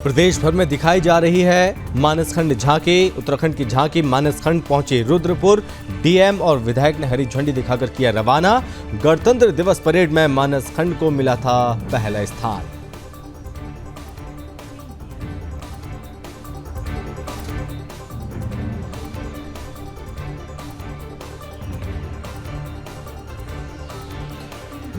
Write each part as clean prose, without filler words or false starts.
प्रदेश भर में दिखाई जा रही है मानसखंड झांकी। उत्तराखंड की झांकी मानसखंड पहुंचे रुद्रपुर। डीएम और विधायक ने हरी झंडी दिखाकर किया रवाना। गणतंत्र दिवस परेड में मानसखंड को मिला था पहला स्थान।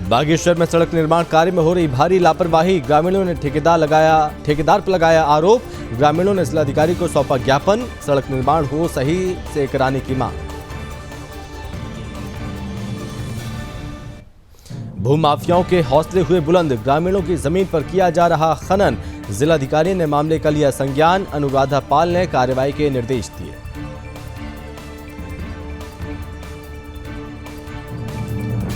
बागेश्वर में सड़क निर्माण कार्य में हो रही भारी लापरवाही। ग्रामीणों ने ठेकेदार पर लगाया आरोप। ग्रामीणों ने जिलाधिकारी को सौंपा ज्ञापन। सड़क निर्माण हो सही से कराने की मांग। भूमाफियाओं के हौसले हुए बुलंद। ग्रामीणों की जमीन पर किया जा रहा खनन। जिलाधिकारी ने मामले का लिया संज्ञान। अनुराधा पाल ने कार्रवाई के निर्देश दिए।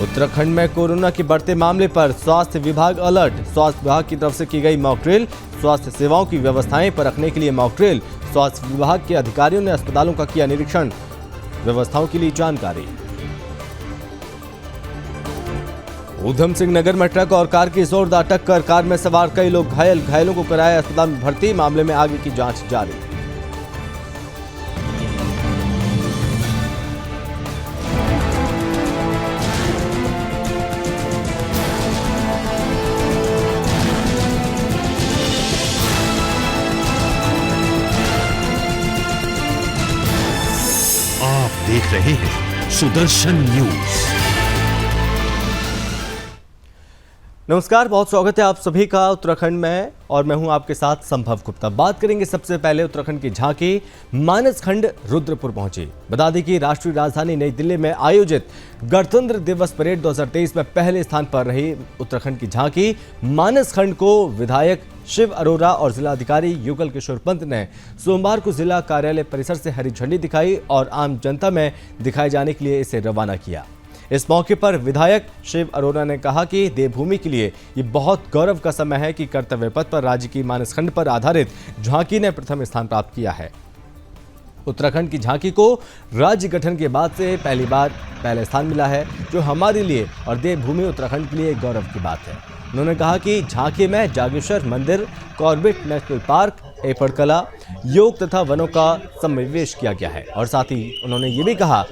उत्तराखंड में कोरोना के बढ़ते मामले पर स्वास्थ्य विभाग अलर्ट। स्वास्थ्य विभाग की तरफ से की गई मॉक ड्रिल। स्वास्थ्य सेवाओं की व्यवस्थाएं परखने के लिए मॉक ड्रिल। स्वास्थ्य विभाग के अधिकारियों ने अस्पतालों का किया निरीक्षण। व्यवस्थाओं की ली जानकारी। ऊधम सिंह नगर में ट्रक और कार की जोरदार टक्कर। कार में सवार कई लोग घायल। घायलों को कराया अस्पताल में भर्ती। मामले में आगे की जांच जारी। आप देख रहे हैं सुदर्शन न्यूज। नमस्कार, बहुत स्वागत है आप सभी का उत्तराखंड में और मैं हूं आपके साथ संभव गुप्ता। बात करेंगे सबसे पहले उत्तराखंड की झांकी मानसखंड रुद्रपुर पहुंची। बता दें कि राष्ट्रीय राजधानी नई दिल्ली में आयोजित गणतंत्र दिवस परेड 2023 में पहले स्थान पर रही उत्तराखंड की झांकी मानसखंड को विधायक शिव अरोरा और जिलाधिकारी युगल किशोर पंत ने सोमवार को जिला कार्यालय परिसर से हरी झंडी दिखाई और आम जनता में दिखाए जाने के लिए इसे रवाना किया। इस मौके पर विधायक शिव अरोरा ने कहा कि देवभूमि के लिए ये बहुत गौरव का समय है कि कर्तव्य पथ पर राज्य की मानसखंड पर आधारित झांकी ने प्रथम स्थान प्राप्त किया है। उत्तराखंड की झांकी को राज्य गठन के बाद से पहली बार पहला स्थान मिला है, जो हमारे लिए और देवभूमि उत्तराखंड के लिए गौरव की बात है। उन्होंने कहा कि झांकी में जागेश्वर मंदिर, कॉर्बेट नेशनल पार्क, एफड़ कला, योग तथा वनों का समावेश किया गया है। और साथ ही उन्होंने ये भी कहा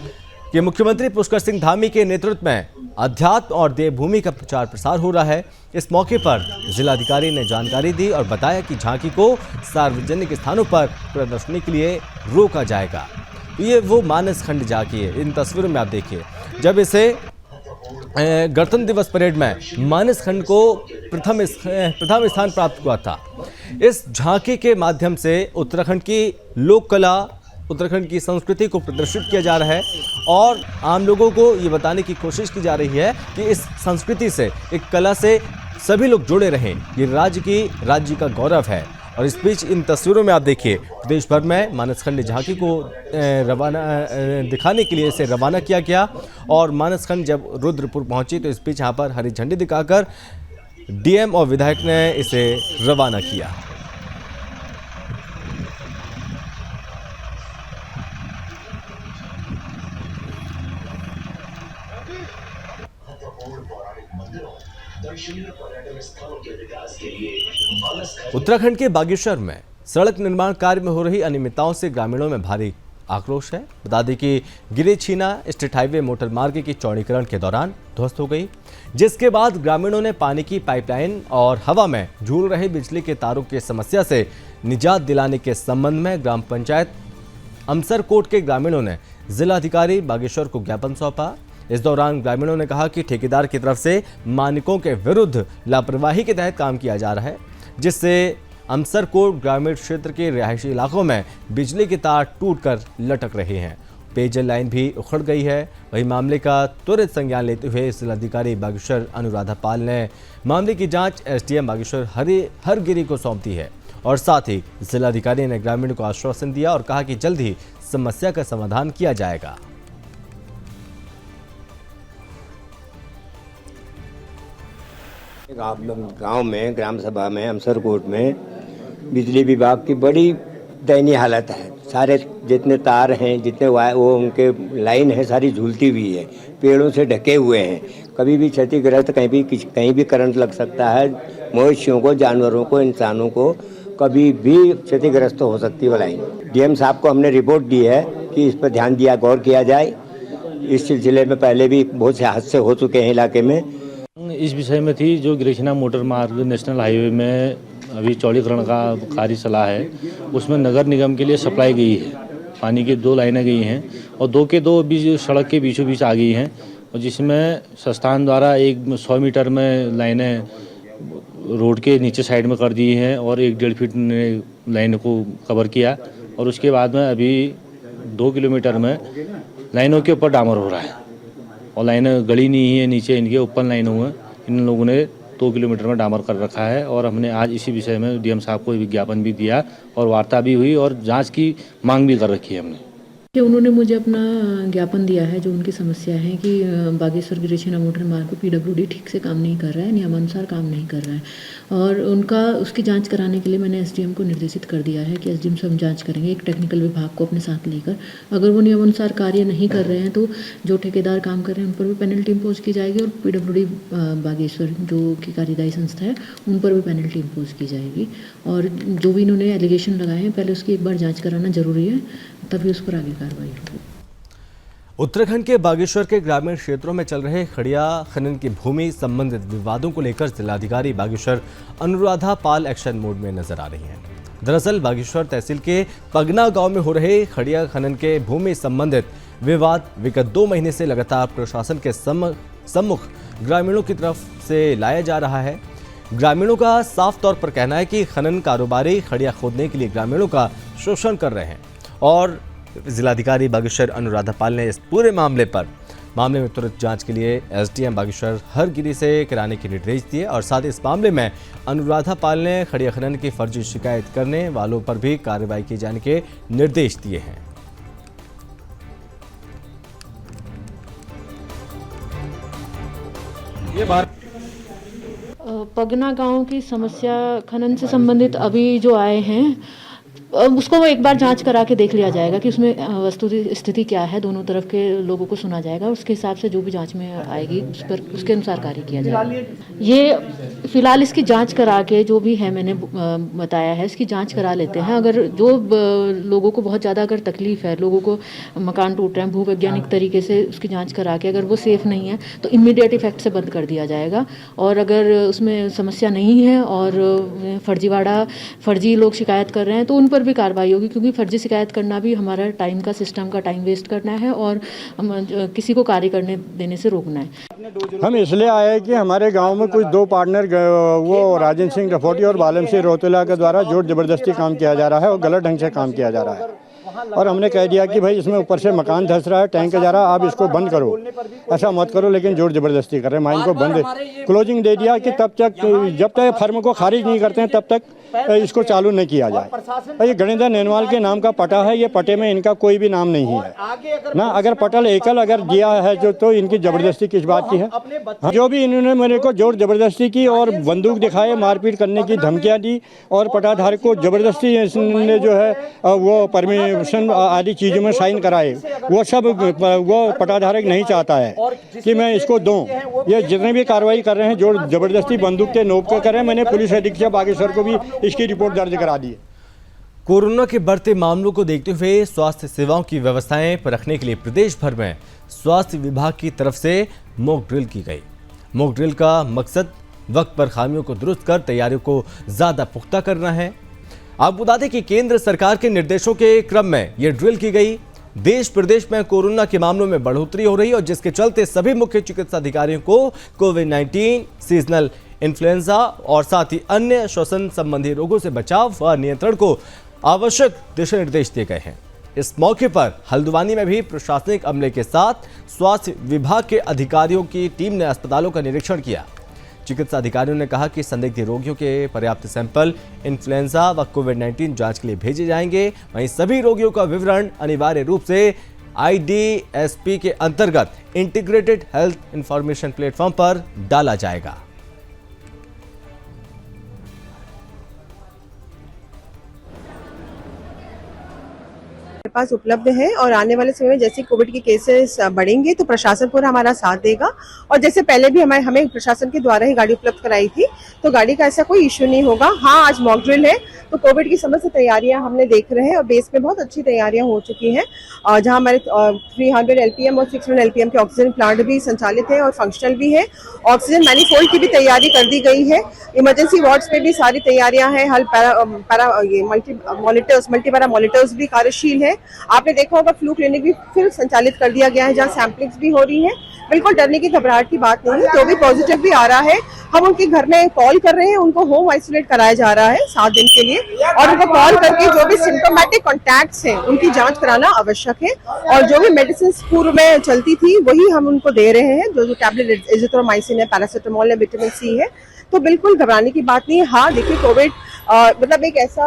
कि मुख्यमंत्री पुष्कर सिंह धामी के नेतृत्व में अध्यात्म और देवभूमि का प्रचार प्रसार हो रहा है। इस मौके पर जिलाधिकारी ने जानकारी दी और बताया कि झांकी को सार्वजनिक स्थानों पर प्रदर्शनी के लिए रोका जाएगा। तो ये वो मानसखंड झांकी है। इन तस्वीरों में आप देखिए, जब इसे गणतंत्र दिवस परेड में मानसखंड को प्रथम स्थान प्राप्त हुआ था। इस झांकी के माध्यम से उत्तराखंड की लोक कला, उत्तराखंड की संस्कृति को प्रदर्शित किया जा रहा है और आम लोगों को ये बताने की कोशिश की जा रही है कि इस संस्कृति से, एक कला से सभी लोग जुड़े रहें। ये राज्य का गौरव है। और इस बीच इन तस्वीरों में आप देखिए, देश भर में मानसखंड झांकी को दिखाने के लिए इसे रवाना किया गया। और मानसखंड जब रुद्रपुर पहुंची तो इस बीच यहाँ पर हरी झंडी दिखाकर डीएम और विधायक ने इसे रवाना किया। उत्तराखंड के बागेश्वर में सड़क निर्माण कार्य में हो रही अनियमितताओं से ग्रामीणों में भारी आक्रोश है। बता दें कि गिरिछीना स्टेट हाईवे मोटर मार्ग के चौड़ीकरण के दौरान ध्वस्त हो गई, जिसके बाद ग्रामीणों ने पानी की पाइपलाइन और हवा में झूल रहे बिजली के तारों की समस्या से निजात दिलाने के संबंध में ग्राम पंचायत अमसरकोट के ग्रामीणों ने जिलाधिकारी बागेश्वर को ज्ञापन सौंपा। इस दौरान ग्रामीणों ने कहा कि ठेकेदार की तरफ से मानकों के विरुद्ध लापरवाही के तहत काम किया जा रहा है, जिससे अमसरकोट ग्रामीण क्षेत्र के रिहायशी इलाकों में बिजली के तार टूटकर लटक रहे हैं। पेयजल लाइन भी उखड़ गई है। वही मामले का त्वरित संज्ञान लेते हुए जिलाधिकारी बागेश्वर अनुराधा पाल ने मामले की जांच एसडीएम बागेश्वर हरगिरी को सौंप दी है। और साथ ही जिलाधिकारी ने ग्रामीणों को आश्वासन दिया और कहा कि जल्द ही समस्या का समाधान किया जाएगा। गांव में, ग्राम सभा में, अमसरकोट में बिजली विभाग की बड़ी दयनीय हालत है। सारे जितने तार हैं, जितने वो उनके लाइन है, सारी झूलती हुई है, पेड़ों से ढके हुए हैं। कभी भी क्षतिग्रस्त, कहीं भी करंट लग सकता है। मवेशियों को, जानवरों को, इंसानों को कभी भी क्षतिग्रस्त हो सकती है वो लाइन। डीएम साहब को हमने रिपोर्ट दी है कि इस पर ध्यान दिया, गौर किया जाए। इस सिलसिले में पहले भी बहुत से हादसे हो चुके हैं इलाके में। इस विषय में थी जो गिरिशना मोटर मार्ग नेशनल हाईवे में अभी चौड़ीकरण का कार्य चला है, उसमें नगर निगम के लिए सप्लाई गई है, पानी की 2 लाइनें गई हैं और 2 के 2 बीच सड़क के बीचों बीच आ गई हैं, और जिसमें संस्थान द्वारा 100 मीटर में लाइनें रोड के नीचे साइड में कर दी हैं और 1-1.5 फीट ने लाइन को कवर किया, और उसके बाद में अभी 2 किलोमीटर में लाइनों के ऊपर डामर हो रहा है और लाइनें गड़ी नहीं है, नीचे इनके ऊपर लाइन हुए। इन लोगों ने 2 किलोमीटर में डामर कर रखा है और हमने आज इसी विषय में डीएम साहब को विज्ञापन भी दिया और वार्ता भी हुई और जांच की मांग भी कर रखी है हमने। कि उन्होंने मुझे अपना ज्ञापन दिया है, जो उनकी समस्या है कि बागेश्वर गिरिशना मोटर मार्ग पर पीडब्ल्यूडी ठीक से काम नहीं कर रहा है, नियमानुसार काम नहीं कर रहा है, और उसकी जांच कराने के लिए मैंने एसडीएम को निर्देशित कर दिया है कि एसडीएम से हम जांच करेंगे, एक टेक्निकल विभाग को अपने साथ लेकर। अगर वो नियमानुसार कार्य नहीं कर रहे हैं तो जो ठेकेदार काम कर रहे हैं उन पर भी पेनल्टी इम्पोज की जाएगी, और पीडब्ल्यूडी बागेश्वर जो कि कार्यदायी संस्था है उन पर भी पेनल्टी इम्पोज की जाएगी। और जो भी इन्होंने एलिगेशन लगाए हैं पहले उसकी एक बार जाँच कराना जरूरी है, तभी उस पर आगे कार्रवाई होगी। उत्तराखंड के बागेश्वर के ग्रामीण क्षेत्रों में चल रहे खड़िया खनन की भूमि संबंधित विवादों को लेकर जिलाधिकारी बागेश्वर अनुराधा पाल एक्शन मोड में नजर आ रही हैं। दरअसल बागेश्वर तहसील के पगना गांव में हो रहे खड़िया खनन के भूमि संबंधित विवाद विगत 2 महीने से लगातार प्रशासन के सम्मुख ग्रामीणों की तरफ से लाया जा रहा है। ग्रामीणों का साफ तौर पर कहना है कि खनन कारोबारी खड़िया खोदने के लिए ग्रामीणों का शोषण कर रहे हैं, और जिलाधिकारी बागेश्वर अनुराधा पाल ने इस पूरे मामले में तुरंत जांच के लिए एसडीएम बागेश्वर हरगिरी से कराने के निर्देश दिए, और साथ ही इस मामले में अनुराधा पाल ने खड़िया खनन की फर्जी शिकायत करने वालों पर भी कार्रवाई किए जाने के निर्देश दिए हैं। पगना गांव की समस्या खनन से संबंधित अभी जो आए हैं उसको वो एक बार जांच करा के देख लिया जाएगा कि उसमें वस्तु स्थिति क्या है, दोनों तरफ के लोगों को सुना जाएगा, उसके हिसाब से जो भी जांच में आएगी उस पर उसके अनुसार कार्य किया जाएगा। ये फिलहाल इसकी जांच करा के जो भी है मैंने बताया है इसकी जांच करा लेते हैं। अगर जो लोगों को बहुत ज़्यादा अगर तकलीफ है, लोगों को मकान टूट रहे हैं, भूवैज्ञानिक तरीके से उसकी जाँच करा के अगर वो सेफ़ नहीं है तो इमीडिएट इफेक्ट से बंद कर दिया जाएगा। और अगर उसमें समस्या नहीं है और फर्जी लोग शिकायत कर रहे हैं तो उन पर भी कार्रवाई होगी, क्योंकि फर्जी शिकायत करना भी हमारा टाइम का सिस्टम का टाइम वेस्ट करना है और किसी को कार्य करने देने से रोकना है। हम इसलिए आए कि हमारे गांव में कुछ 2 पार्टनर वो राजेंद्र सिंह रफोटी और बालम सिंह रोतेला के द्वारा जोर जबरदस्ती काम किया जा रहा है और गलत ढंग से काम किया जा रहा है, और हमने कह दिया कि भाई इसमें ऊपर से मकान धंस रहा है, टैंक जा रहा है, आप इसको बंद करो, ऐसा मत करो, लेकिन जोर जबरदस्ती कर रहे हैं। माइन को बंद क्लोजिंग दे दिया कि तब तक जब तक फर्म को खारिज नहीं करते हैं तब तक इसको चालू नहीं किया जाए। ये गणेंद्र नेनवाल के नाम का पटा है, ये पटे में इनका कोई भी नाम नहीं है ना। अगर पटल एकल अगर दिया है जो तो इनकी जबरदस्ती किस बात की है। जो भी इन्होंने मेरे को जोर जबरदस्ती की और बंदूक दिखाए, मारपीट करने की धमकियां दी और पटाधारक को जबरदस्ती ने जो है वो परमिशन आदि चीज़ों में साइन कराए, वो सब वो पटाधारक नहीं चाहता है कि मैं इसको दूं। ये जितने भी कार्रवाई कर रहे हैं जोर जबरदस्ती बंदूक के नोक के कर रहे हैं। मैंने पुलिस अधीक्षक बागेश्वर को भी इसकी रिपोर्ट दर्ज करा दी है। कोरोना के बढ़ते मामलों को देखते हुए स्वास्थ्य सेवाओं की व्यवस्थाएं परखने के लिए प्रदेश भर में स्वास्थ्य विभाग की तरफ से मॉक ड्रिल की गई। मॉक ड्रिल का मकसद वक्त पर खामियों को दुरुस्त कर तैयारियों को ज्यादा पुख्ता करना है। आपको बता दें कि केंद्र सरकार के निर्देशों के क्रम में यह ड्रिल की गई। देश प्रदेश में कोरोना के मामलों में बढ़ोतरी हो रही है और जिसके चलते सभी मुख्य चिकित्सा अधिकारियों को कोविड-19, सीजनल इन्फ्लुएंजा और साथ ही अन्य श्वसन संबंधी रोगों से बचाव व नियंत्रण को आवश्यक दिशा निर्देश दिए गए हैं। इस मौके पर हल्द्वानी में भी प्रशासनिक अमले के साथ स्वास्थ्य विभाग के अधिकारियों की टीम ने अस्पतालों का निरीक्षण किया। चिकित्सा अधिकारियों ने कहा कि संदिग्ध रोगियों के पर्याप्त सैंपल इन्फ्लुएंजा व कोविड-19 जांच के लिए भेजे जाएंगे। वहीं सभी रोगियों का विवरण अनिवार्य रूप से IDSP के अंतर्गत इंटीग्रेटेड हेल्थ इंफॉर्मेशन प्लेटफॉर्म पर डाला जाएगा। हमारे पास उपलब्ध है और आने वाले समय में जैसे कोविड के केसेस बढ़ेंगे तो प्रशासन पूरा हमारा साथ देगा। और जैसे पहले भी हमें प्रशासन के द्वारा ही गाड़ी उपलब्ध कराई थी तो गाड़ी का ऐसा कोई इश्यू नहीं होगा। हाँ, आज मॉक ड्रिल है तो कोविड की समस्त तैयारियां हमने देख रहे हैं और बेस में बहुत अच्छी तैयारियां हो चुकी हैं। जहां हमारे 300 LPM और 600 LPM के ऑक्सीजन प्लांट भी संचालित है और फंक्शनल भी है। ऑक्सीजन मैनिफोल्ड की भी तैयारी कर दी गई है। इमरजेंसी वार्ड्स में भी सारी तैयारियां हैं। हल मल्टीपैरा मॉनिटर्स भी कार्यशील है। आपने देखा होगा फ्लू क्लिनिक भी फिर संचालित कर दिया गया है जहां सैंपलिंग्स भी हो रही है। बिल्कुल डरने की घबराहट की बात नहीं है। जो भी पॉजिटिव भी आ रहा है हम उनके घर में कॉल कर रहे हैं, उनको होम आइसोलेट कराया जा रहा है 7 दिन के लिए और उनको कॉल करके जो भी सिम्टोमेटिक कॉन्टैक्ट्स हैं उनकी जांच कराना आवश्यक है। और जो भी मेडिसिन पूर्व में चलती थी वही हम उनको दे रहे हैं। जो टैबलेट एजिथ्रोमाइसिन है, पैरासिटामोल है, विटामिन सी है, तो बिल्कुल घबराने की बात नहीं है। हाँ देखिए, कोविड मतलब एक ऐसा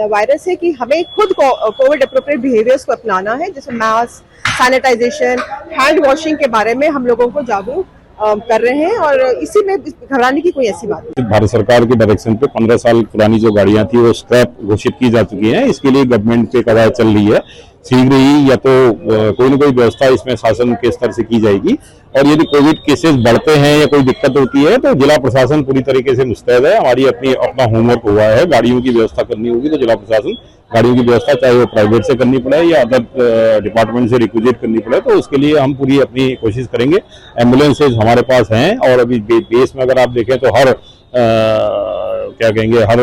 वायरस है कि हमें खुद कोविड अप्रोप्रिएट बिहेवियर्स को अपनाना है, जैसे मास्क, सैनिटाइजेशन, हैंड वॉशिंग के बारे में हम लोगों को जागरूक कर रहे हैं और इसी में घबराने की कोई ऐसी बात नहीं। भारत सरकार के डायरेक्शन पे 15 साल पुरानी जो गाड़ियां थी वो स्क्रैप घोषित की जा चुकी हैं। इसके लिए गवर्नमेंट पे कवायद चल रही है। शीघ्र ही या तो कोई न कोई व्यवस्था इसमें शासन के स्तर से की जाएगी और यदि कोविड केसेस बढ़ते हैं या कोई दिक्कत होती है तो जिला प्रशासन पूरी तरीके से मुस्तैद है। हमारी अपना होमवर्क हुआ है। गाड़ियों की व्यवस्था करनी होगी तो जिला प्रशासन गाड़ियों की व्यवस्था चाहे वो प्राइवेट से करनी पड़े या अदर डिपार्टमेंट से रिक्विजिट करनी पड़े तो उसके लिए हम पूरी अपनी कोशिश करेंगे। एम्बुलेंसेज हमारे पास हैं और अभी देश में अगर आप देखें तो हर हर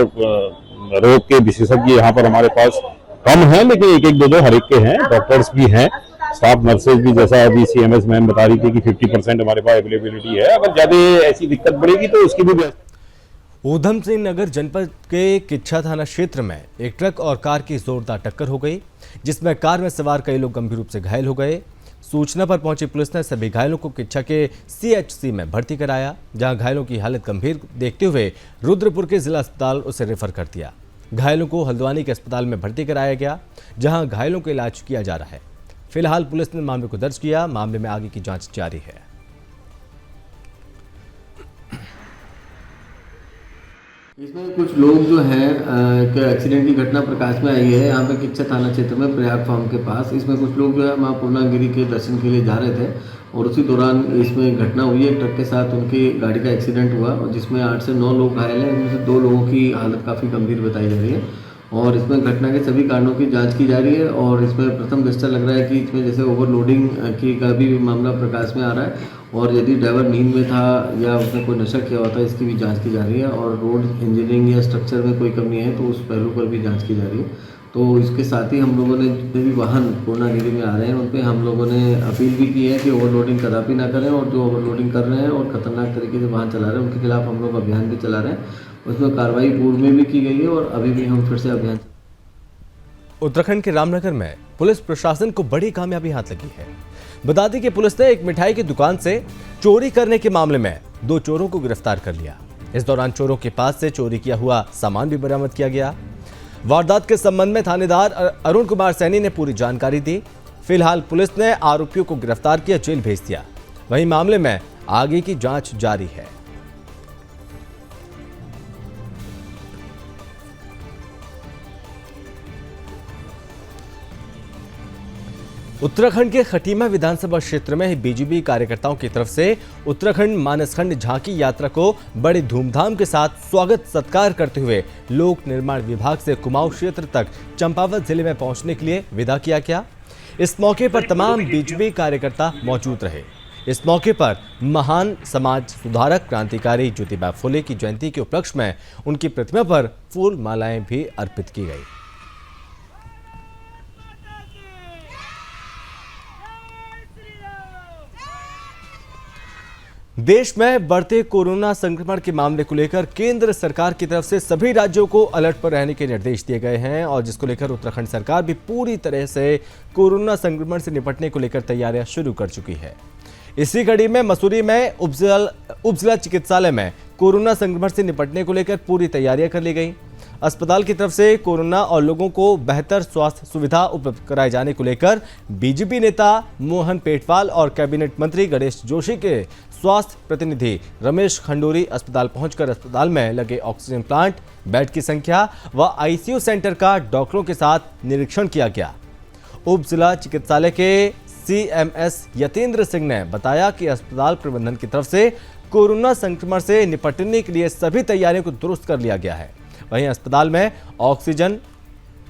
रोग के विशेषज्ञ यहाँ पर हमारे पास कम है, लेकिन एक दो हर एक के हैं। डॉक्टर्स भी हैं, स्टाफ नर्सेज भी, जैसा अभी CMS मैम बता रही थी कि 50% हमारे पास अवेलेबिलिटी है। अगर ज्यादा ऐसी दिक्कत बढ़ेगी तो उसकी भी व्यवस्था। ऊधम सिंह नगर जनपद के किच्छा थाना क्षेत्र में एक ट्रक और कार की जोरदार टक्कर हो गई, जिसमें कार में सवार कई लोग गंभीर रूप से घायल हो गए। सूचना पर पहुंची पुलिस ने सभी घायलों को किच्छा के CHC में भर्ती कराया, जहां घायलों की हालत गंभीर देखते हुए रुद्रपुर के जिला अस्पताल उसे रेफर कर दिया। घायलों को हल्द्वानी के अस्पताल में भर्ती कराया गया, जहां घायलों का इलाज किया जा रहा है। फिलहाल पुलिस ने मामले को दर्ज किया। मामले में आगे की जांच जारी है। इसमें कुछ लोग जो हैं एक्सीडेंट की घटना प्रकाश में आई है यहाँ पे किच्छा थाना क्षेत्र में प्रयाग फार्म के पास। इसमें कुछ लोग जो है मां पूर्णागिरी के दर्शन के लिए जा रहे थे और उसी दौरान इसमें घटना हुई है। ट्रक के साथ उनकी गाड़ी का एक्सीडेंट हुआ और जिसमें 8 से 9 लोग घायल हैं। इनमें से 2 लोगों की हालत काफ़ी गंभीर बताई जा रही है और इसमें घटना के सभी कारणों की जांच की जा रही है। और इसमें प्रथम दृष्टया लग रहा है कि इसमें जैसे ओवरलोडिंग की का भी मामला प्रकाश में आ रहा है और यदि ड्राइवर नींद में था या उसने कोई नशा किया हुआ था इसकी भी जांच की जा रही है। और रोड इंजीनियरिंग या स्ट्रक्चर में कोई कमी है तो उस पहलू पर भी जांच की जा रही है। तो इसके साथ ही हम लोगों ने जितने भी वाहन पूर्णागिरी में आ रहे हैं उन पर हम लोगों ने अपील भी की है कि ओवरलोडिंग कदापि ना करें और जो ओवरलोडिंग कर रहे हैं और खतरनाक तरीके से वाहन चला रहे हैं उनके खिलाफ हम लोग अभियान भी चला रहे हैं। उसमें कार्रवाई पूर्व में भी की गई है और अभी भी हम फिर से अभियान। उत्तराखंड के रामनगर में पुलिस प्रशासन को बड़ी कामयाबी हाथ लगी है। बता दें कि पुलिस ने एक मिठाई की दुकान से चोरी करने के मामले में 2 चोरों को गिरफ्तार कर लिया। इस दौरान चोरों के पास से चोरी किया हुआ सामान भी बरामद किया गया। वारदात के संबंध में थानेदार अरुण कुमार सैनी ने पूरी जानकारी दी। फिलहाल पुलिस ने आरोपियों को गिरफ्तार किया, जेल भेज दिया। वहीं मामले में आगे की जांच जारी है। उत्तराखंड के खटीमा विधानसभा क्षेत्र में बीजेपी कार्यकर्ताओं की तरफ से उत्तराखंड मानसखंड झांकी यात्रा को बड़ी धूमधाम के साथ स्वागत सत्कार करते हुए लोक निर्माण विभाग से कुमाऊं क्षेत्र तक चंपावत जिले में पहुंचने के लिए विदा किया गया। इस मौके पर तमाम बीजेपी कार्यकर्ता मौजूद रहे। इस मौके पर महान समाज सुधारक क्रांतिकारी ज्योतिबा फुले की जयंती के उपलक्ष्य में उनकी प्रतिमा पर फूल मालाएं भी अर्पित की गई। देश में बढ़ते कोरोना संक्रमण के मामले को लेकर केंद्र सरकार की तरफ से सभी राज्यों को अलर्ट पर रहने के निर्देश दिए गए हैं और जिसको लेकर उत्तराखंड सरकार भी पूरी तरह से कोरोना संक्रमण से निपटने को लेकर तैयारियां शुरू कर चुकी है। इसी कड़ी में मसूरी में उपजिला चिकित्सालय में कोरोना संक्रमण से निपटने को लेकर पूरी तैयारियां कर ली गई। अस्पताल की तरफ से कोरोना और लोगों को बेहतर स्वास्थ्य सुविधा उपलब्ध कराए जाने को लेकर बीजेपी नेता मोहन पेटवाल और कैबिनेट मंत्री गणेश जोशी के स्वास्थ्य प्रतिनिधि रमेश खंडूरी अस्पताल पहुंचकर अस्पताल में लगे ऑक्सीजन प्लांट, बेड की संख्या व ICU सेंटर का डॉक्टरों के साथ निरीक्षण किया गया। उप जिला चिकित्सालय के CMS यतेंद्र सिंह ने बताया कि अस्पताल प्रबंधन की तरफ से कोरोना संक्रमण से निपटने के लिए सभी तैयारियों को दुरुस्त कर लिया गया है। वहीं अस्पताल में ऑक्सीजन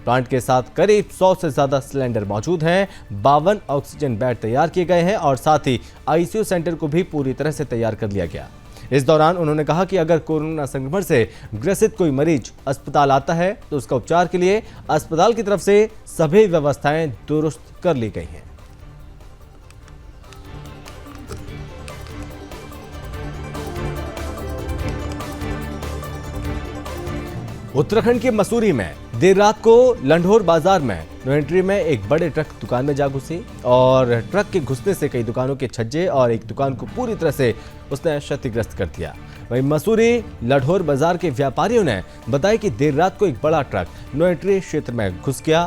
प्लांट के साथ करीब 100 से ज्यादा सिलेंडर मौजूद हैं, 52 ऑक्सीजन बेड तैयार किए गए हैं और साथ ही ICU सेंटर को भी पूरी तरह से तैयार कर लिया गया। इस दौरान उन्होंने कहा कि अगर कोरोना संक्रमण से ग्रसित कोई मरीज अस्पताल आता है तो उसका उपचार के लिए अस्पताल की तरफ से सभी व्यवस्थाएं दुरुस्त कर ली गई हैं। उत्तराखंड के मसूरी में देर रात को लंढोर बाजार में नो एंट्री में एक बड़े ट्रक दुकान में जा घुसी और ट्रक के घुसने से कई दुकानों के छज्जे और एक दुकान को पूरी तरह से उसने क्षतिग्रस्त कर दिया। वहीं मसूरी लंढोर बाजार के व्यापारियों ने बताया कि देर रात को एक बड़ा ट्रक नो एंट्री क्षेत्र में घुस गया,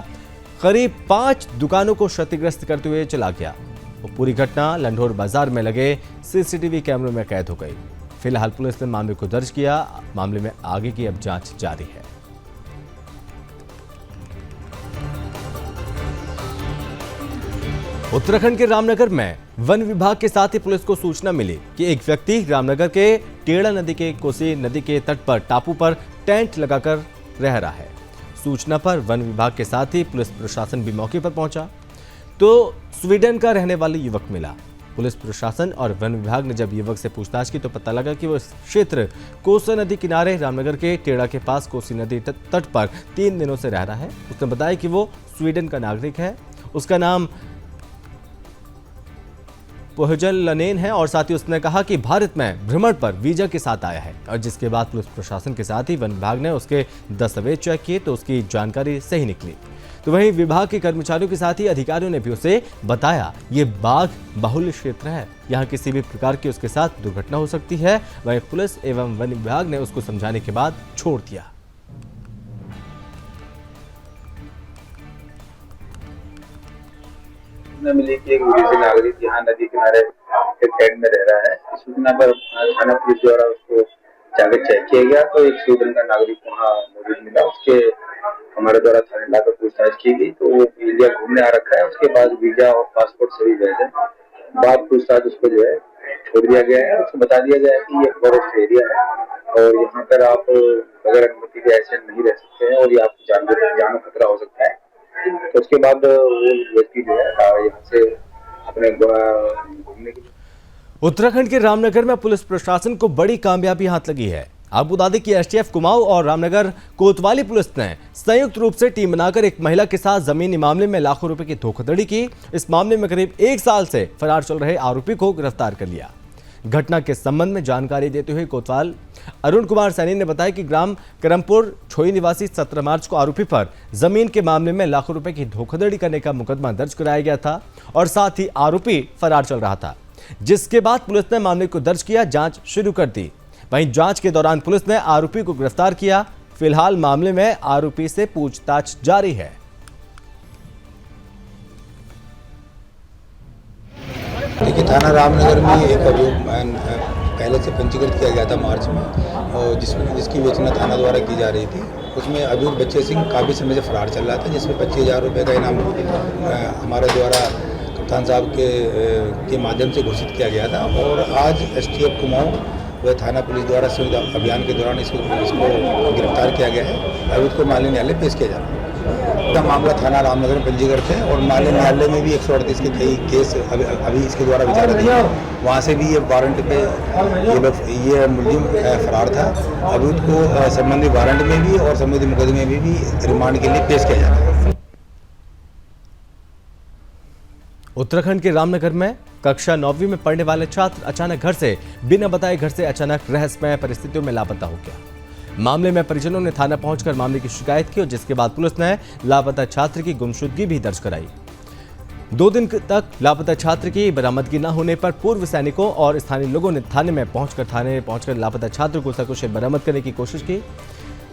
करीब 5 दुकानों को क्षतिग्रस्त करते हुए चला गया। वो पूरी घटना लंढोर बाजार में लगे CCTV कैमरों में कैद हो गई। फिलहाल पुलिस ने मामले को दर्ज किया। मामले में आगे की अब जांच जारी है। उत्तराखंड के रामनगर में वन विभाग के साथ ही पुलिस को सूचना मिली कि एक व्यक्ति रामनगर के टेड़ा नदी के कोसी नदी के तट पर टापू पर टेंट लगाकर रह रहा है। सूचना पर वन विभाग के साथ ही पुलिस प्रशासन भी मौके पर पहुंचा तो स्वीडन का रहने वाला युवक मिला। पुलिस प्रशासन और वन विभाग ने जब युवक से पूछताछ की तो पता लगा कि वो इस क्षेत्र कोसी नदी किनारे रामनगर के टेड़ा के पास कोसी नदी तट पर 3 दिनों से रह रहा है। उसने बताया कि वो स्वीडन का नागरिक है, उसका नाम पोहजल लनेन है और साथ ही उसने कहा कि भारत में भ्रमण पर वीजा के साथ आया है। और जिसके बाद पुलिस प्रशासन के साथ ही वन विभाग ने उसके दस्तावेज चेक किए तो उसकी जानकारी सही निकली। तो वहीं विभाग के कर्मचारियों के साथ ही अधिकारियों ने भी उसे बताया ये बाघ बाहुल्य क्षेत्र है, यहाँ किसी भी प्रकार की उसके साथ दुर्घटना हो सकती है। वहीं पुलिस एवं वन विभाग ने उसको समझाने के बाद छोड़ दिया। मिली कि एक विदेशी नागरिक यहाँ नदी किनारे टेंट में रह रहा है। सूचना पर थाना पुलिस द्वारा उसको जाकर चेक किया गया तो एक स्वीडन का नागरिक वहाँ मौजूद मिला। उसके हमारे द्वारा थाने लाकर पूछताछ की गई तो वो इंडिया घूमने आ रखा है, उसके पास वीजा और पासपोर्ट सभी वैध है। बाद पूछताछ उसको जो है छोड़ दिया गया है। उसको बता दिया गया है कि ये फॉरेस्ट एरिया है और यहाँ पर आप बगैर अनुमति के ऐसे नहीं रह सकते हैं और ये आपकी जान खतरा हो सकता है। तो उसके बाद वो व्यक्ति जो है यहाँ से अपने घूमने की। उत्तराखंड के रामनगर में पुलिस प्रशासन को बड़ी कामयाबी हाथ लगी है। आपको बता दें कि STF कुमाऊं और रामनगर कोतवाली पुलिस ने संयुक्त रूप से टीम बनाकर एक महिला के साथ जमीनी मामले में लाखों रुपए की धोखाधड़ी की। इस मामले में करीब 1 साल से फरार चल रहे आरोपी को गिरफ्तार कर लिया। घटना के संबंध में जानकारी देते हुए कोतवाल अरुण कुमार सैनी ने बताया कि ग्राम करमपुर छोई निवासी 17 मार्च को आरोपी पर जमीन के मामले में लाखों रुपए की धोखाधड़ी करने का मुकदमा दर्ज कराया गया था और साथ ही आरोपी फरार चल रहा था, जिसके बाद पुलिस ने मामले को दर्ज किया, जांच शुरू कर दी। वहीं जांच के दौरान पुलिस ने आरोपी को गिरफ्तार किया। फिलहाल मामले में आरोपी से पूछताछ जारी है। देखिए, थाना रामनगर में एक अभियोग पहले से पंजीकृत किया गया था मार्च में और जिसकी विवेचना थाना द्वारा की जा रही थी। उसमें अभियुक्त बच्चे सिंह काफ़ी समय से फरार चल रहा था, जिसमें 25,000 रुपये का इनाम हमारे द्वारा कप्तान साहब के माध्यम से घोषित किया गया था। और आज STF कुमाऊं व थाना पुलिस द्वारा संयुक्त अभियान के दौरान इसको गिरफ्तार किया गया है। अभियुक्त को माननीय न्यायालय पेश किया जा रहा है। मामला थाना रामनगर में पंजीकृत है और माननीय न्यायालय में भी 138 के कई केस अभी इसके द्वारा विचाराधीन है। वहाँ से भी ये वारंट पे ये मुलजिम फरार था। अभियुक्त को संबंधित वारंट में भी और संबंधित मुकदमे में भी रिमांड के लिए पेश किया जा रहा है। उत्तराखंड के रामनगर में कक्षा 9वीं में पढ़ने वाले छात्र अचानक घर से बिना बताए घर से अचानक रहस्यमय परिस्थितियों में लापता हो गया। मामले में परिजनों ने थाना पहुंचकर मामले की शिकायत की और जिसके बाद पुलिस ने लापता छात्र की गुमशुदगी भी दर्ज कराई। 2 दिन तक लापता छात्र की बरामदगी न होने पर पूर्व सैनिकों और स्थानीय लोगों ने थाने पहुंचकर लापता छात्र को सकुशल बरामद करने की कोशिश की।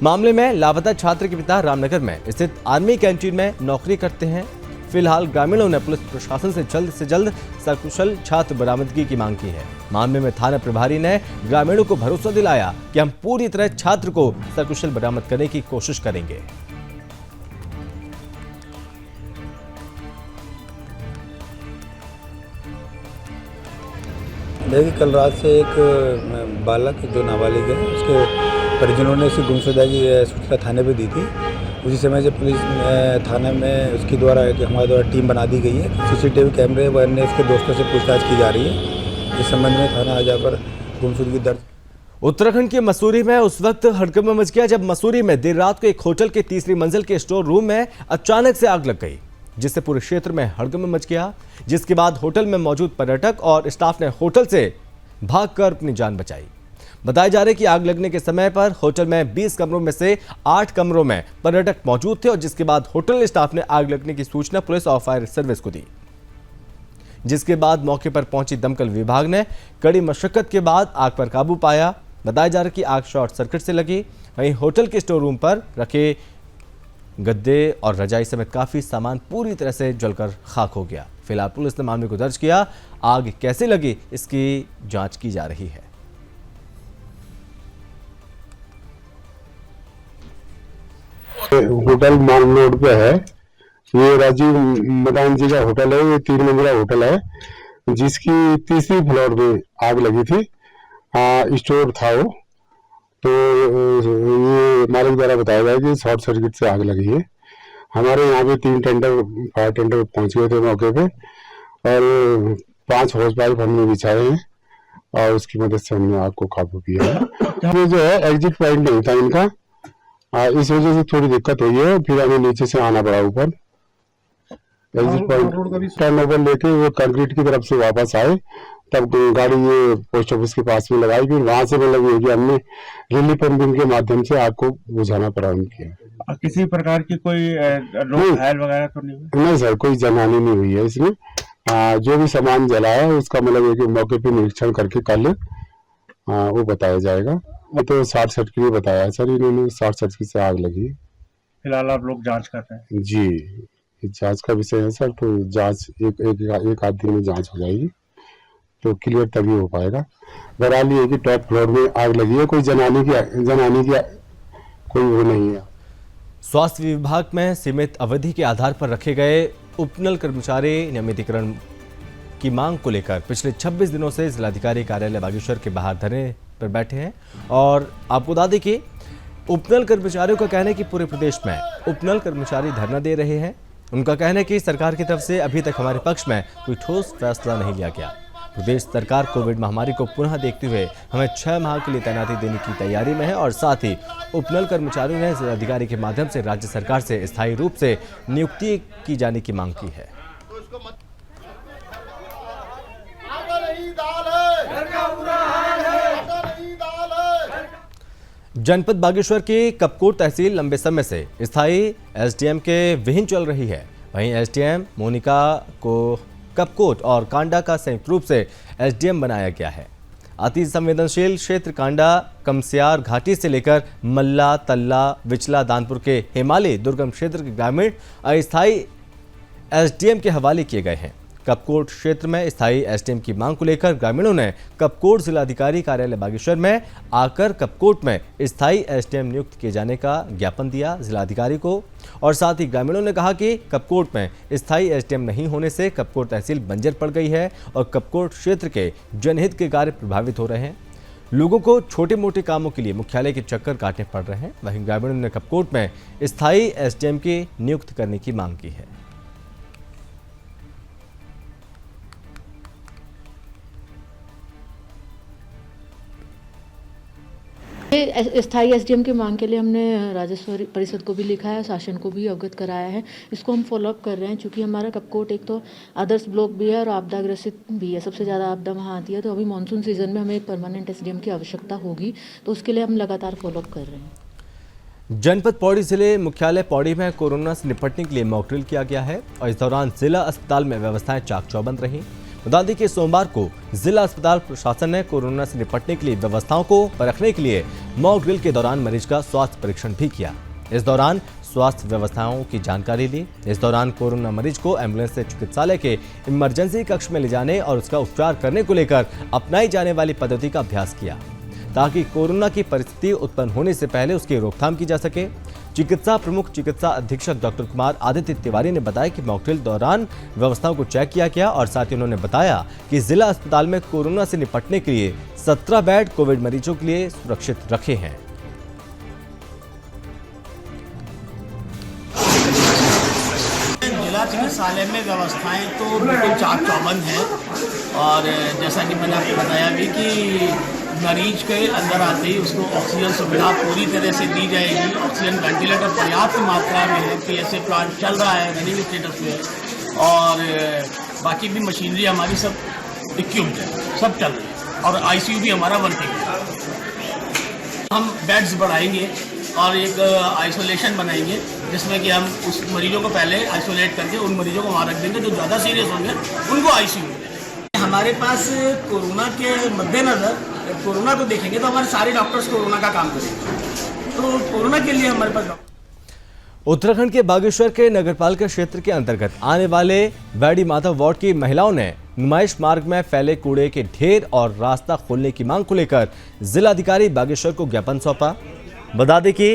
मामले में लापता छात्र के पिता रामनगर में स्थित आर्मी कैंटीन में नौकरी करते हैं। फिलहाल ग्रामीणों ने पुलिस प्रशासन से जल्द सकुशल छात्र बरामदगी की मांग की है। मामले में थाना प्रभारी ने ग्रामीणों को भरोसा दिलाया कि हम पूरी तरह छात्र को सकुशल बरामद करने की कोशिश करेंगे। देखिए कल रात से एक बालक जो नाबालिग है उसके परिजनों ने इसी गुमशुदा की सूचना थाने पे दी थी। उसी समय से पुलिस थाने में उसके द्वारा हमारे द्वारा टीम बना दी गई है। सीसीटीवी कैमरे व अन्य उसके दोस्तों से पूछताछ की जा रही है। इस संबंध में थाना आजा पर गुमशुदगी दर्ज। उत्तराखंड के मसूरी में उस वक्त हड़कंप मच गया जब मसूरी में देर रात को एक होटल के तीसरी मंजिल के स्टोर रूम में अचानक से आग लग गई, जिससे पूरे क्षेत्र में हड़कंप मच गया। जिसके बाद होटल में मौजूद पर्यटक और स्टाफ ने होटल से भागकर अपनी जान बचाई। बताया जा रहा है कि आग लगने के समय पर होटल में 20 कमरों में से 8 कमरों में पर्यटक मौजूद थे और जिसके बाद होटल स्टाफ ने आग लगने की सूचना पुलिस और फायर सर्विस को दी। जिसके बाद मौके पर पहुंची दमकल विभाग ने कड़ी मशक्कत के बाद आग पर काबू पाया। बताया जा रहा है कि आग शॉर्ट सर्किट से लगी। वहीं होटल के स्टोर रूम पर रखे गद्दे और रजाई समेत काफी सामान पूरी तरह से जलकर खाक हो गया। फिलहाल पुलिस ने मामले को दर्ज किया। आग कैसे लगी इसकी जांच की जा रही है। होटल मान रोड पे है, ये राजीव मदान जी का होटल है। ये 3 मंजिला होटल है जिसकी तीसरी फ्लोर में आग लगी थी। स्टोर था वो, तो ये मालिक द्वारा बताया गया कि शॉर्ट सर्किट से आग लगी है। हमारे यहाँ पे 3 टेंडर फायर टेंडर पहुंच गए थे मौके पे और 5 हॉर्स पाइप हमने बिछाए हैं और उसकी मदद से हमने आग को काबू किया है। ये जो है एग्जिट पॉइंट नहीं था इनका, इस वजह से थोड़ी दिक्कत हुई है। फिर हमें नीचे से आना पड़ा ऊपर। एग्जिट पॉइंट टर्न ओवर लेके वो कंक्रीट की तरफ से वापस आए, तब गाड़ी ये पोस्ट ऑफिस के पास में लगाई। फिर वहां से मतलब ये कि हमने रिलीफ पंपिंग के माध्यम से आग को बुझाना प्रारंभ किया। किसी प्रकार की कोई घायल वगैरह तो नहीं सर, कोई जनहानि नहीं हुई है इसमें। जो भी सामान जला है उसका मतलब है कि मौके पे निरीक्षण करके कल वो बताया जाएगा। वो तो शॉर्ट सर्किट भी बताया है सर, इन्होंने शॉर्ट सर्किट से आग लगी। फिलहाल आप लोग जांच कर रहे हैं? जी, जांच का विषय है सर, तो जांच एक आध दिन में जांच हो जाएगी तो क्लियर तभी हो पाएगा। बहरहाल ये कि टॉप फ्लोर में आग लगी है, कोई जनहानि की कोई वो नहीं है। स्वास्थ्य विभाग में सीमित अवधि के आधार पर रखे गए उपनल कर्मचारी नियमितीकरण की मांग को लेकर पिछले 26 दिनों से जिलाधिकारी कार्यालय बागेश्वर के बाहर धरने पर बैठे हैं। और आपको बता दें कि उपनल कर्मचारियों का कहना है कि पूरे प्रदेश में उपनल कर्मचारी धरना दे रहे हैं। उनका कहना है कि सरकार की तरफ से अभी तक हमारे पक्ष में कोई ठोस फैसला नहीं लिया गया। प्रदेश सरकार कोविड महामारी को पुनः देखते हुए हमें 6 माह के लिए तैनाती देने की तैयारी में है और साथ ही उपनल कर्मचारियों ने जिलाधिकारी के माध्यम से राज्य सरकार से स्थायी रूप से नियुक्ति की जाने की मांग की है। जनपद बागेश्वर की कपकोट तहसील लंबे समय से स्थायी एसडीएम के विहीन चल रही है। वहीं एसडीएम मोनिका को कपकोट और कांडा का संयुक्त रूप से एसडीएम बनाया गया है। अति संवेदनशील क्षेत्र कांडा कमसियार घाटी से लेकर मल्ला, तल्ला, विचला, दानपुर के हिमालय दुर्गम क्षेत्र के ग्रामीण अस्थायी एसडीएम के हवाले किए गए हैं। कपकोट क्षेत्र में स्थायी एसडीएम की मांग को लेकर ग्रामीणों ने कपकोट जिलाधिकारी कार्यालय बागेश्वर में आकर कपकोट में स्थायी एसडीएम नियुक्त किए जाने का ज्ञापन दिया जिलाधिकारी को। और साथ ही ग्रामीणों ने कहा कि कपकोट में स्थायी एसडीएम नहीं होने से कपकोट तहसील बंजर पड़ गई है और कपकोट क्षेत्र के जनहित के कार्य प्रभावित हो रहे हैं। लोगों को छोटे मोटे कामों के लिए मुख्यालय के चक्कर काटने पड़ रहे हैं। वहीं ग्रामीणों ने कपकोट में स्थायी एसडीएम की नियुक्त करने की मांग की है। स्थायी एसडीएम की मांग के लिए हमने राजस्व परिषद को भी लिखा है, शासन को भी अवगत कराया है। इसको हम फॉलोअप कर रहे हैं क्योंकि हमारा कपकोट एक तो आदर्श ब्लॉक भी है और आपदा ग्रसित भी है। सबसे ज़्यादा आपदा वहाँ आती है, तो अभी मानसून सीजन में हमें एक परमानेंट एसडीएम की आवश्यकता होगी, तो उसके लिए हम लगातार फॉलोअप कर रहे हैं। जनपद पौड़ी जिले मुख्यालय पौड़ी में कोरोना से निपटने के लिए मॉक ड्रिल किया गया है और इस दौरान जिला अस्पताल में व्यवस्थाएं चाक चौबंद रहीं। बता दें कि सोमवार को जिला अस्पताल प्रशासन ने कोरोना से निपटने के लिए व्यवस्थाओं को परखने के लिए मॉक ड्रिल के दौरान मरीज का स्वास्थ्य परीक्षण भी किया। इस दौरान स्वास्थ्य व्यवस्थाओं की जानकारी ली। इस दौरान कोरोना मरीज को एम्बुलेंस से चिकित्सालय के इमरजेंसी कक्ष में ले जाने और उसका उपचार करने को लेकर अपनाई जाने वाली पद्धति का अभ्यास किया ताकि कोरोना की परिस्थिति उत्पन्न होने से पहले उसकी रोकथाम की जा सके। चिकित्सा प्रमुख चिकित्सा अधीक्षक डॉक्टर कुमार आदित्य तिवारी ने बताया कि मॉकड्रिल दौरान व्यवस्थाओं को चेक किया गया और साथ ही उन्होंने बताया कि जिला अस्पताल में कोरोना से निपटने के लिए 17 बेड कोविड मरीजों के लिए सुरक्षित रखे हैं। जिला चिकित्सालय में व्यवस्थाएं तो बिल्कुल चाक चौबंद हैं और जैसा कि मैंने आपको बताया भी कि मरीज के अंदर आते ही उसको ऑक्सीजन सुविधा पूरी तरह से दी जाएगी। ऑक्सीजन वेंटिलेटर पर्याप्त मात्रा में है, PSA प्लांट चल रहा है, रनिंग स्टेटस में और बाकी भी मशीनरी हमारी सब इक्विप्ड है, सब चल रही है और ICU भी हमारा वर्किंग है। हम बेड्स बढ़ाएंगे और एक आइसोलेशन बनाएंगे जिसमें कि हम उस मरीजों को पहले आइसोलेट करके उन मरीजों को वहाँ रख देंगे जो ज़्यादा सीरियस होंगे उनको ICU में। हमारे पास कोरोना के मद्देनज़र कोरोना को देखेंगे तो हमारे सारे डॉक्टर्स कोरोना का काम करेंगे, तो कोरोना के लिए हमारे पास उत्तराखंड के बागेश्वर के नगरपालिका क्षेत्र के अंतर्गत आने वाले वैडी माता वार्ड की महिलाओं ने नुमाइश मार्ग में फैले कूड़े के ढेर और रास्ता खोलने की मांग को लेकर जिलाधिकारी बागेश्वर को ज्ञापन सौंपा। बता दें कि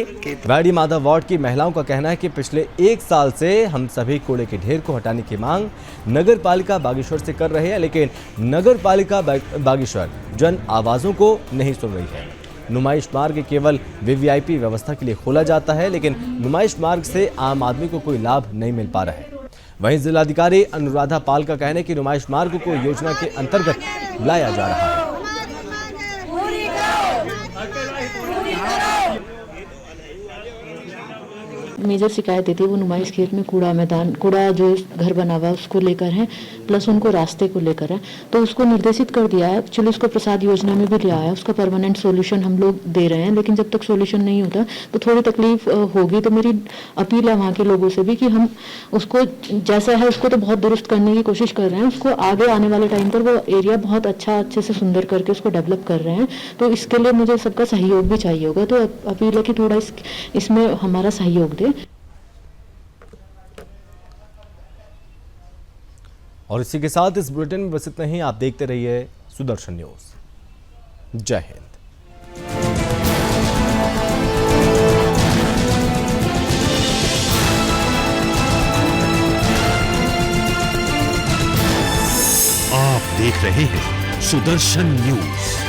वैडी माता वार्ड की महिलाओं का कहना है कि पिछले 1 साल से हम सभी कूड़े के ढेर को हटाने की मांग नगर पालिका बागेश्वर से कर रहे हैं, लेकिन नगर पालिका बागेश्वर जन आवाज़ों को नहीं सुन रही है। नुमाइश मार्ग केवल VVIP व्यवस्था के लिए खोला जाता है, लेकिन नुमाइश मार्ग से आम आदमी को कोई लाभ नहीं मिल पा रहा है। वहीं जिलाधिकारी अनुराधा पाल का कहना है कि नुमाइश मार्ग को योजना के अंतर्गत लाया जा रहा है। मेजर शिकायत थी वो नुमाइश खेत में कूड़ा जो घर बना हुआ है उसको लेकर है, प्लस उनको रास्ते को लेकर है, तो उसको निर्देशित कर दिया है। एक्चुअली उसको प्रसाद योजना में भी लिया है, उसका परमानेंट सॉल्यूशन हम लोग दे रहे हैं, लेकिन जब तक सॉल्यूशन नहीं होता तो थोड़ी तकलीफ होगी। तो मेरी अपील है वहाँ के लोगों से भी कि हम उसको जैसा है उसको तो बहुत दुरुस्त करने की कोशिश कर रहे हैं, उसको आगे आने वाले टाइम पर वो एरिया बहुत अच्छे से सुंदर करके उसको डेवलप कर रहे हैं। तो इसके लिए मुझे सबका सहयोग भी चाहिए होगा, तो अपील है कि थोड़ा इसमें हमारा सहयोग दे। और इसी के साथ इस बुलेटिन में बस इतना ही। आप देखते रहिए सुदर्शन न्यूज। जय हिंद। आप देख रहे हैं सुदर्शन न्यूज।